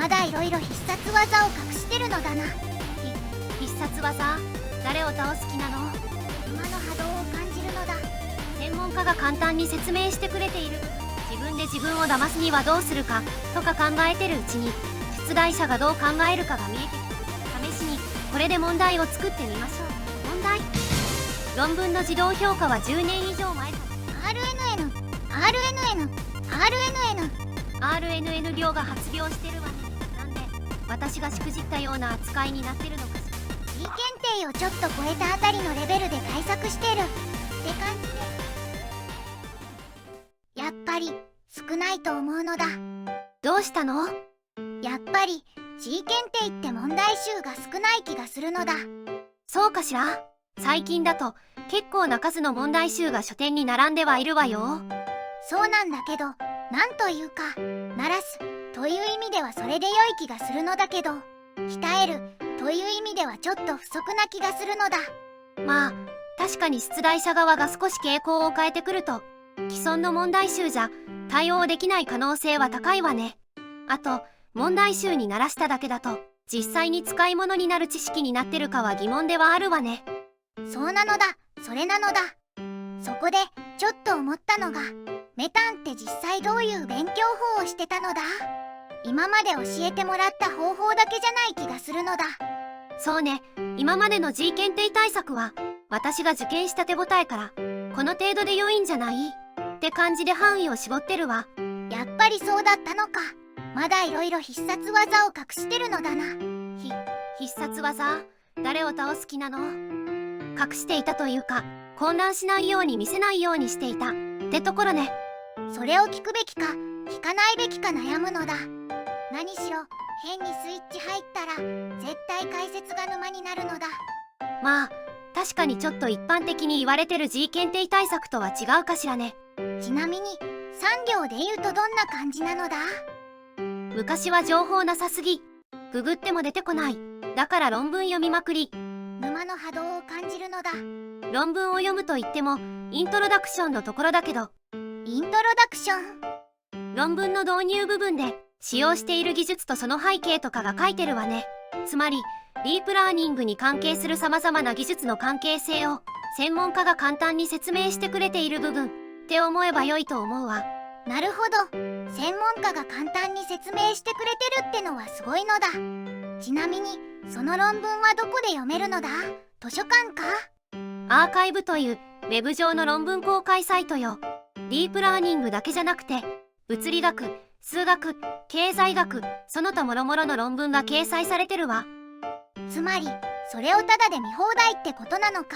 まだいろいろ必殺技を隠してるのだな。必殺技？誰を倒す気なの？馬の波動を感じるのだ。専門家が簡単に説明してくれている。自分で自分を騙すにはどうするかとか考えてるうちに、出題者がどう考えるかが見えてきた。試しにこれで問題を作ってみましょう。問題。論文の自動評価は10年以上前だ。RNN 量が発病してるわね。なんで私がしくじったような扱いになってるのかしら。 G 検定をちょっと超えたあたりのレベルで対策してるって感じで、やっぱり少ないと思うのだ。どうしたの？やっぱり G 検定って問題集が少ない気がするのだ。そうかしら。最近だと結構な数の問題集が書店に並んではいるわよ。そうなんだけど、なんというか鳴らすという意味ではそれで良い気がするのだけど、鍛えるという意味ではちょっと不足な気がするのだ。まあ確かに出題者側が少し傾向を変えてくると、既存の問題集じゃ対応できない可能性は高いわね。あと問題集に鳴らしただけだと実際に使い物になる知識になってるかは疑問ではあるわね。そうなのだ、それなのだ。そこでちょっと思ったのが、メタンって実際どういう勉強法をしてたのだ？今まで教えてもらった方法だけじゃない気がするのだ。そうね、今までの G 検定対策は私が受験した手応えからこの程度で良いんじゃないって感じで範囲を絞ってるわ。やっぱりそうだったのか。まだいろいろ必殺技を隠してるのだな。必殺技？誰を倒す気なの？隠していたというか、混乱しないように見せないようにしていたってところね。それを聞くべきか聞かないべきか悩むのだ。何しろ変にスイッチ入ったら絶対解説が沼になるのだ。まあ確かにちょっと一般的に言われてる G 検定対策とは違うかしらね。ちなみに産業で言うとどんな感じなのだ？昔は情報なさすぎ、ググっても出てこない。だから論文読みまくり。沼の波動を感じるのだ。論文を読むと言ってもイントロダクションのところだけど、イントロダクション？論文の導入部分で使用している技術とその背景とかが書いてるわね。つまりディープラーニングに関係する様々な技術の関係性を専門家が簡単に説明してくれている部分って思えば良いと思うわ。なるほど、専門家が簡単に説明してくれてるってのはすごいのだ。ちなみにその論文はどこで読めるのだ？図書館か？アーカイブというウェブ上の論文公開サイトよ。ディープラーニングだけじゃなくて物理学、数学、経済学、その他諸々の論文が掲載されてるわ。つまりそれをタダで見放題ってことなのか？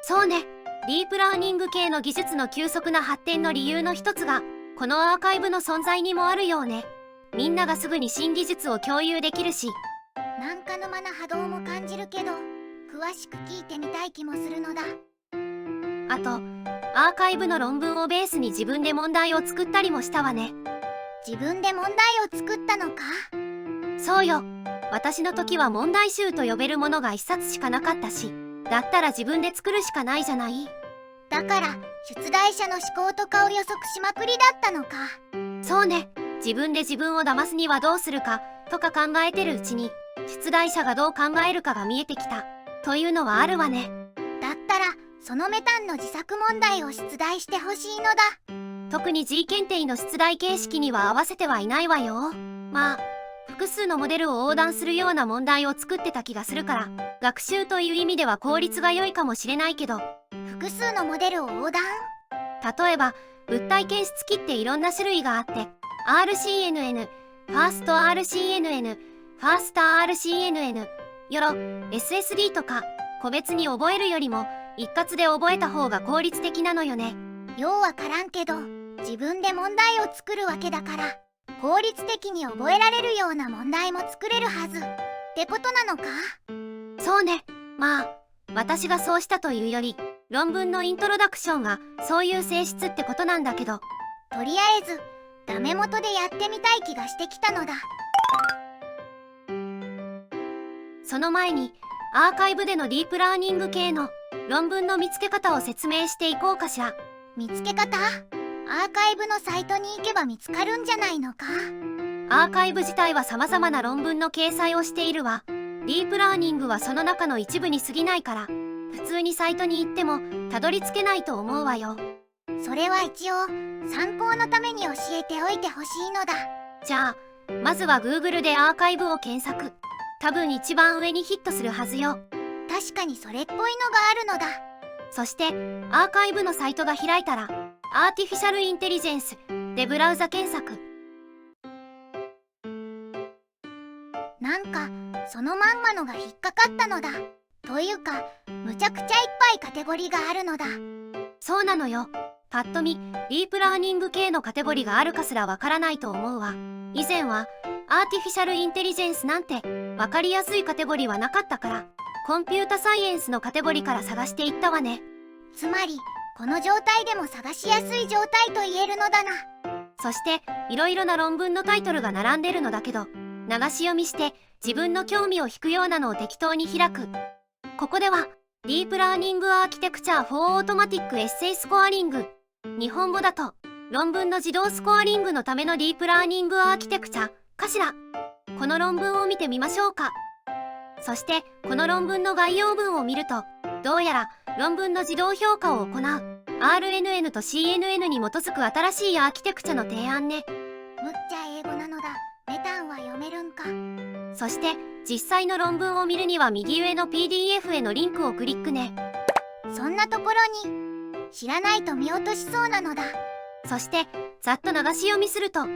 そうね。ディープラーニング系の技術の急速な発展の理由の一つがこのアーカイブの存在にもあるようね。みんながすぐに新技術を共有できるし、なんか沼な波動も感じるけど、詳しく聞いてみたい気もするのだ。あとアーカイブの論文をベースに自分で問題を作ったりもしたわね。自分で問題を作ったのか？そうよ。私の時は問題集と呼べるものが一冊しかなかったし、だったら自分で作るしかないじゃない。だから出題者の思考とかを予測しまくりだったのか？そうね。自分で自分を騙すにはどうするかとか考えてるうちに、出題者がどう考えるかが見えてきたというのはあるわね。だったらそのメタンの自作問題を出題してほしいのだ。特に G 検定の出題形式には合わせてはいないわよ。まあ複数のモデルを横断するような問題を作ってた気がするから、学習という意味では効率が良いかもしれないけど、複数のモデルを横断？例えば物体検出機っていろんな種類があって、 RCNN、ファースト RCNN、ファースター RCNN、よろ SSD とか個別に覚えるよりも一括で覚えた方が効率的なのよね。ようわからんけど、自分で問題を作るわけだから効率的に覚えられるような問題も作れるはずってことなのか？そうね。まあ私がそうしたというより、論文のイントロダクションがそういう性質ってことなんだけど、とりあえずダメ元でやってみたい気がしてきたのだ。その前にアーカイブでのディープラーニング系の論文の見つけ方を説明していこうかしら。見つけ方？アーカイブのサイトに行けば見つかるんじゃないのか？アーカイブ自体は様々な論文の掲載をしているわ。ディープラーニングはその中の一部に過ぎないから、普通にサイトに行ってもたどり着けないと思うわよ。それは一応参考のために教えておいてほしいのだ。じゃあまずは Google でアーカイブを検索。多分一番上にヒットするはずよ。確かにそれっぽいのがあるのだ。そしてアーカイブのサイトが開いたらアーティフィシャルインテリジェンスでブラウザ検索。なんかそのまんまのが引っかかったのだ。というかむちゃくちゃいっぱいカテゴリーがあるのだ。そうなのよ。パッと見ディープラーニング系のカテゴリーがあるかすらわからないと思うわ。以前はアーティフィシャルインテリジェンスなんてわかりやすいカテゴリーはなかったから、コンピュータサイエンスのカテゴリーから探していったわね。つまりこの状態でも探しやすい状態と言えるのだな。そしていろいろな論文のタイトルが並んでるのだけど、流し読みして自分の興味を引くようなのを適当に開く。ここではディープラーニングアーキテクチャーフォーオートマティックエッセイスコアリング、日本語だと論文の自動スコアリングのためのディープラーニングアーキテクチャかしら。この論文を見てみましょうか。そしてこの論文の概要文を見ると、どうやら論文の自動評価を行う RNN と CNN に基づく新しいアーキテクチャの提案ね。むっちゃ英語なのだ。メタンは読めるんか。そして実際の論文を見るには右上の PDF へのリンクをクリックね。そんなところに知らないと見落としそうなのだ。そしてざっと流し読みすると、そ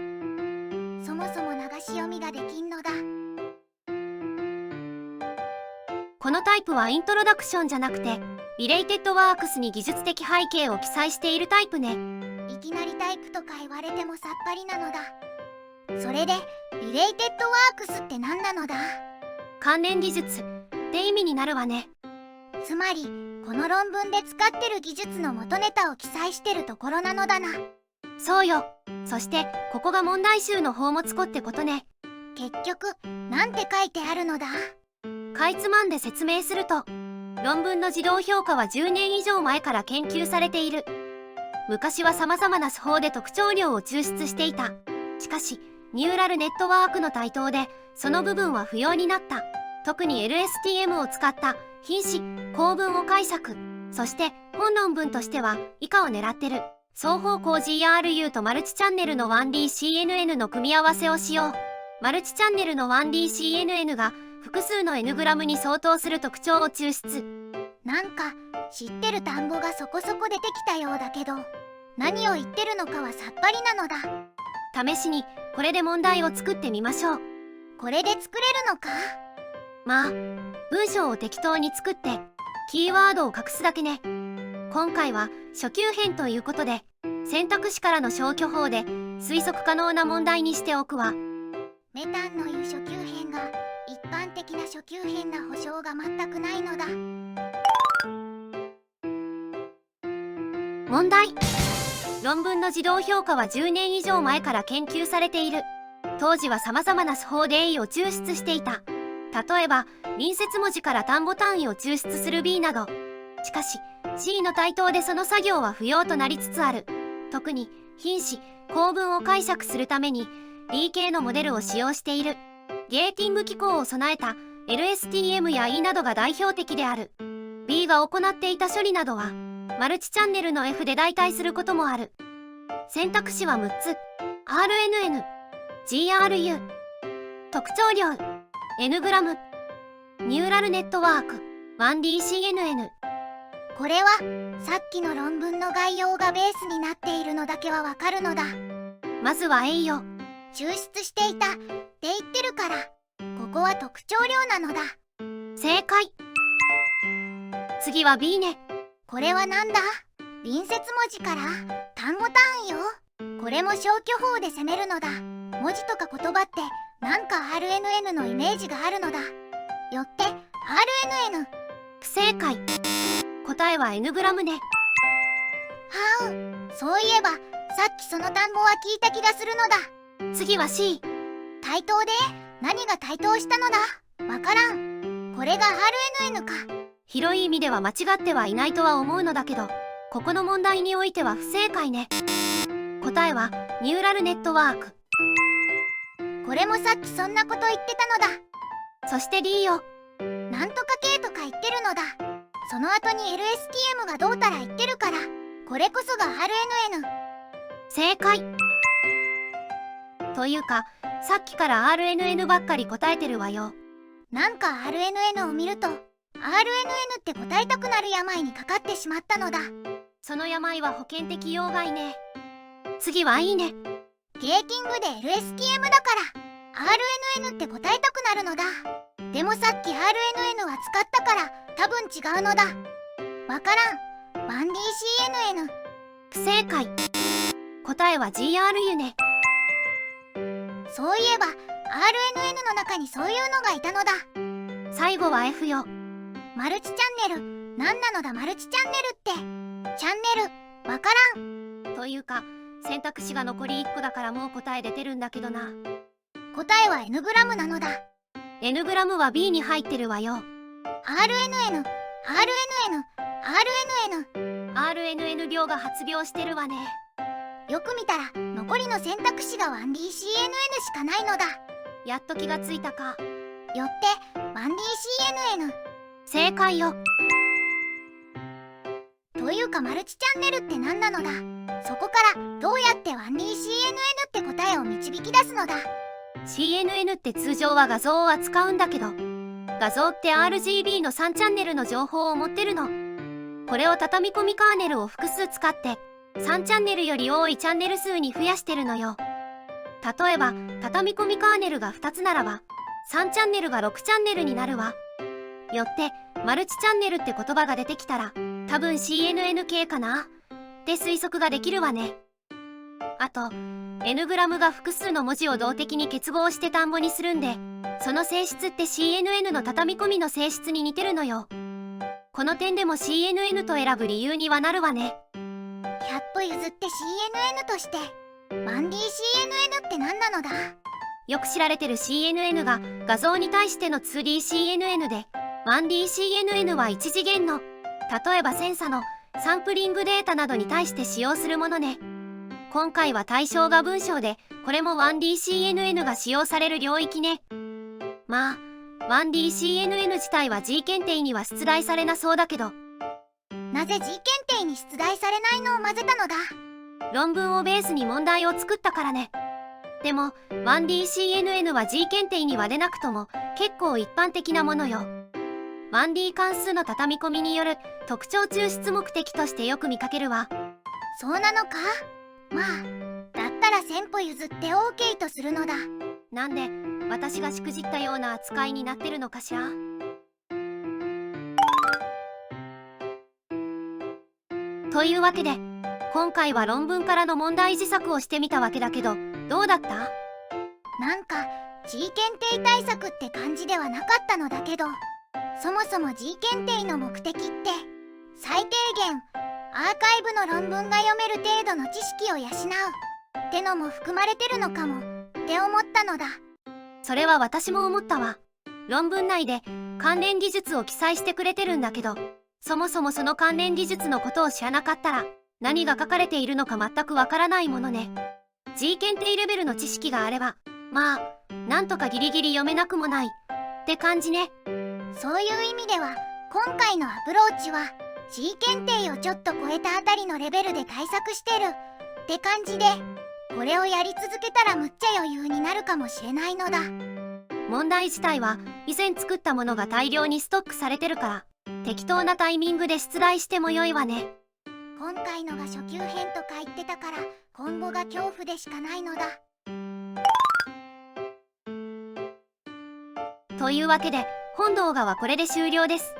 もそも流し読みができんのだ。このタイプはイントロダクションじゃなくてリレイテッドワークスに技術的背景を記載しているタイプね。いきなりタイプとか言われてもさっぱりなのだ。それでリレイテッドワークスって何なのだ。関連技術って意味になるわね。つまりこの論文で使ってる技術の元ネタを記載してるところなのだな。そうよ。そしてここが問題集の宝物庫ってことね。結局なんて書いてあるのだ。かいつまんで説明すると、論文の自動評価は10年以上前から研究されている。昔は様々な手法で特徴量を抽出していた。しかしニューラルネットワークの台頭でその部分は不要になった。特に LSTM を使った品詞構文を解釈。そして本論文としては以下を狙ってる。双方向 GRU とマルチチャンネルの 1DCNN の組み合わせをしよう。マルチチャンネルの 1DCNN が複数の N グラムに相当する特徴を抽出。なんか知ってる単語がそこそこ出てきたようだけど、何を言ってるのかはさっぱりなのだ。試しにこれで問題を作ってみましょう。これで作れるのか。まあ文章を適当に作ってキーワードを隠すだけね。今回は初級編ということで選択肢からの消去法で推測可能な問題にしておくわ。メタンの言う初級編が一般的な初級編な保証が全くないのだ。問題。論文の自動評価は10年以上前から研究されている。当時は様々な手法で A を抽出していた。例えば隣接文字から単語単位を抽出する B など。しかし C の台頭でその作業は不要となりつつある。特に品詞構文を解釈するために D 系のモデルを使用している。ゲーティング機構を備えた LSTM や E などが代表的である。B が行っていた処理などはマルチチャンネルの F で代替することもある。選択肢は6つ。RNN、GRU、特徴量、N グラム、ニューラルネットワーク、1DCNN。これはさっきの論文の概要がベースになっているのだけはわかるのだ。まずは A よ。抽出していたって言ってるから、ここは特徴量なのだ。正解。次は B ね。これはなんだ。隣接文字から単語単位よ。これも消去法で攻めるのだ。文字とか言葉ってなんか RNN のイメージがあるのだ。よって RNN。不正解。答えは N グラムね。はう、そういえばさっきその単語は聞いた気がするのだ。次は C。対等で何が対等したのだ。わからん。これが RNN か。広い意味では間違ってはいないとは思うのだけど、ここの問題においては不正解ね。答えはニューラルネットワーク。これもさっきそんなこと言ってたのだ。そして D よ。なんとか K とか言ってるのだ。その後に LSTM がどうたら言ってるから、これこそが RNN。正解。というか、さっきから RNN ばっかり答えてるわよ。なんか RNN を見ると RNN って答えたくなる病にかかってしまったのだ。その病は保険適用外ね。次はいいね。ゲーキングで LSTM だから RNN って答えたくなるのだ。でもさっき RNN は使ったから多分違うのだ。わからん。1DCNN。不正解。答えは GR ゆね。そういえば RNN の中にそういうのがいたのだ。最後は F よ。マルチチャンネル。なんなのだマルチチャンネルって。チャンネルわからん。というか、選択肢が残り1個だからもう答え出てるんだけどな。答えは N グラムなのだ。 N グラムは B に入ってるわよ。RNN RNN 量が発病してるわね。よく見たら残りの選択肢が 1DCNN しかないのだ。やっと気がついたか。よって 1DCNN。 正解よ。というかマルチチャンネルって何なのだ。そこからどうやって 1DCNN って答えを導き出すのだ。 CNN って通常は画像を扱うんだけど、画像って RGB の3チャンネルの情報を持ってるの。これを畳み込みカーネルを複数使って3チャンネルより多いチャンネル数に増やしてるのよ。例えば畳み込みカーネルが2つならば3チャンネルが6チャンネルになるわ。よってマルチチャンネルって言葉が出てきたら多分 CNN 系かなって推測ができるわね。あと N グラムが複数の文字を動的に結合して単語にするんで、その性質って CNN の畳み込みの性質に似てるのよ。この点でも CNN と選ぶ理由にはなるわね。100歩譲って CNN として 1DCNN って何なのだ。よく知られてる CNN が画像に対しての 2DCNN で、 1DCNN は一次元の、例えばセンサのサンプリングデータなどに対して使用するものね。今回は対象が文章で、これも 1DCNN が使用される領域ね。まあ 1DCNN 自体は G 検定には出題されなそうだけど。なぜ G 検定に出題されないのを混ぜたのだ。論文をベースに問題を作ったからね。でも 1DCNN は G 検定には出なくとも結構一般的なものよ。1D 関数の畳み込みによる特徴抽出目的としてよく見かけるわ。そうなのか。まあだったら1000歩譲って OK とするのだ。なんで私がしくじったような扱いになってるのかしら。というわけで今回は論文からの問題自作をしてみたわけだけど、どうだった？なんか G 検定対策って感じではなかったのだけど、そもそも G 検定の目的って最低限アーカイブの論文が読める程度の知識を養うってのも含まれてるのかもって思ったのだ。それは私も思ったわ。論文内で関連技術を記載してくれてるんだけど、そもそもその関連技術のことを知らなかったら何が書かれているのか全くわからないものね。 G 検定レベルの知識があればまあなんとかギリギリ読めなくもないって感じね。そういう意味では今回のアプローチは G 検定をちょっと超えたあたりのレベルで対策してるって感じで、これをやり続けたらむっちゃ余裕になるかもしれないのだ。問題自体は以前作ったものが大量にストックされてるから適当なタイミングで出題してもよいわね。今回のが初級編とか言ってたから今後が恐怖でしかないのだ。というわけで本動画はこれで終了です。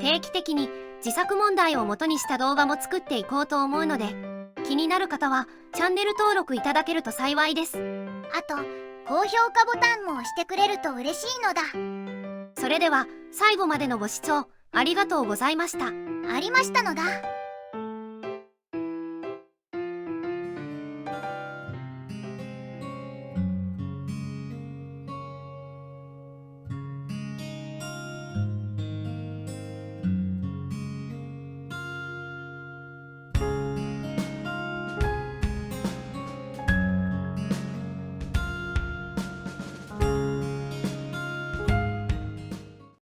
定期的に自作問題を元にした動画も作っていこうと思うので、気になる方はチャンネル登録いただけると幸いです。あと高評価ボタンも押してくれると嬉しいのだ。それでは最後までのご視聴ありがとうございました。ありましたのだ。